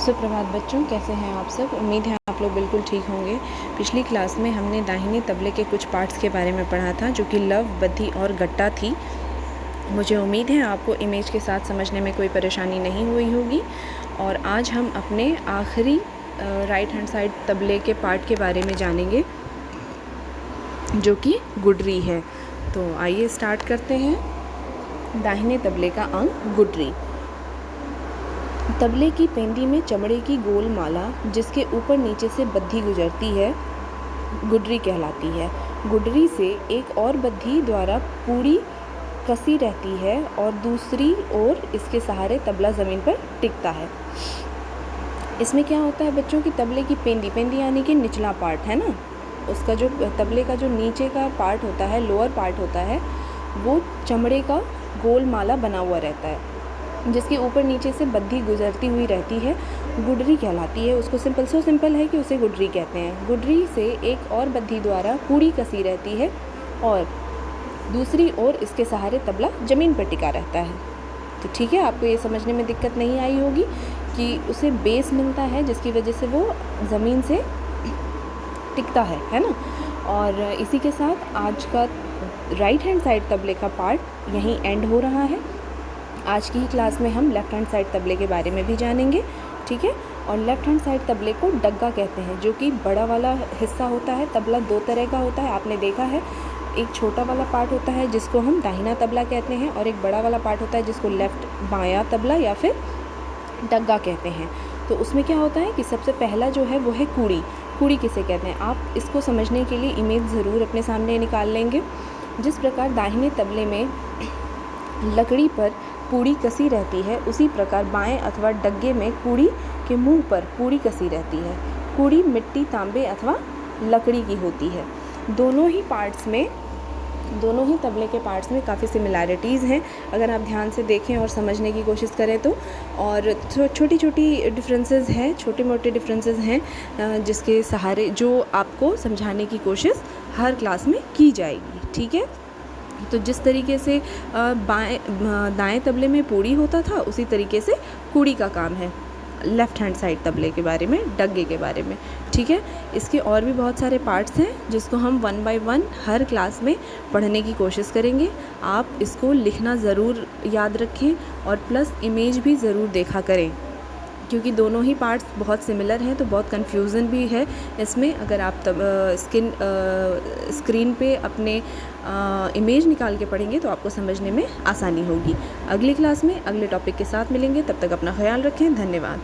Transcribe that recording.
सुप्रभात बच्चों, कैसे हैं आप सब। उम्मीद है आप लोग बिल्कुल ठीक होंगे। पिछली क्लास में हमने दाहिने तबले के कुछ पार्ट्स के बारे में पढ़ा था, जो कि लव, बद्धी और गट्टा थी। मुझे उम्मीद है आपको इमेज के साथ समझने में कोई परेशानी नहीं हुई होगी। और आज हम अपने आखिरी राइट हैंड साइड तबले के पार्ट के बारे में जानेंगे, जो कि गुडरी है। तो आइए स्टार्ट करते हैं। दाहिने तबले का अंग गुडरी। तबले की पेंदी में चमड़े की गोल माला जिसके ऊपर नीचे से बद्धी गुजरती है, गुडरी कहलाती है। गुडरी से एक और बद्धी द्वारा पूरी कसी रहती है और दूसरी ओर इसके सहारे तबला ज़मीन पर टिकता है। इसमें क्या होता है बच्चों की तबले की पेंदी यानी कि निचला पार्ट है ना, उसका जो तबले का जो नीचे का पार्ट होता है, लोअर पार्ट होता है, वो चमड़े का गोल माला बना हुआ रहता है जिसके ऊपर नीचे से बद्धी गुजरती हुई रहती है, गुडरी कहलाती है। उसको सिंपल है कि उसे गुडरी कहते हैं। गुडरी से एक और बद्धी द्वारा पूरी कसी रहती है और दूसरी ओर इसके सहारे तबला ज़मीन पर टिका रहता है। तो ठीक है, आपको ये समझने में दिक्कत नहीं आई होगी कि उसे बेस मिलता है जिसकी वजह से वो ज़मीन से टिकता है ना। और इसी के साथ आज का राइट हैंड साइड तबले का पार्ट यहीं एंड हो रहा है। आज की ही क्लास में हम लेफ़्ट हैंड साइड तबले के बारे में भी जानेंगे, ठीक है। और लेफ़्ट हैंड साइड तबले को डग्गा कहते हैं, जो कि बड़ा वाला हिस्सा होता है। तबला दो तरह का होता है, आपने देखा है। एक छोटा वाला पार्ट होता है जिसको हम दाहिना तबला कहते हैं, और एक बड़ा वाला पार्ट होता है जिसको लेफ़्ट बायां तबला या फिर डग्गा कहते हैं। तो उसमें क्या होता है कि सबसे पहला जो है वो है कूड़ी। कूड़ी किसे कहते हैं, आप इसको समझने के लिए इमेज ज़रूर अपने सामने निकाल लेंगे। जिस प्रकार दाहिने तबले में लकड़ी पर पूड़ी कसी रहती है, उसी प्रकार बाएं अथवा डग्गे में कूड़ी के मुंह पर पूड़ी कसी रहती है। कूड़ी मिट्टी, तांबे अथवा लकड़ी की होती है। दोनों ही तबले के पार्ट्स में काफ़ी सिमिलैरिटीज़ हैं, अगर आप ध्यान से देखें और समझने की कोशिश करें तो। और छोटी छोटी डिफरेंसेस हैं, छोटे मोटे डिफरेंसेस हैं, जिसके सहारे जो आपको समझाने की कोशिश हर क्लास में की जाएगी, ठीक है। तो जिस तरीके से दाएं तबले में पूड़ी होता था, उसी तरीके से कूड़ी का काम है लेफ़्ट हैंड साइड तबले के बारे में, डग्गे के बारे में, ठीक है। इसके और भी बहुत सारे पार्ट्स हैं जिसको हम 1 बाय 1 हर क्लास में पढ़ने की कोशिश करेंगे। आप इसको लिखना ज़रूर याद रखें और प्लस इमेज भी ज़रूर देखा करें, क्योंकि दोनों ही पार्ट्स बहुत सिमिलर हैं, तो बहुत कन्फ्यूज़न भी है इसमें। अगर आप स्क्रीन पे अपने इमेज निकाल के पढ़ेंगे तो आपको समझने में आसानी होगी। अगली क्लास में अगले टॉपिक के साथ मिलेंगे, तब तक अपना ख्याल रखें। धन्यवाद।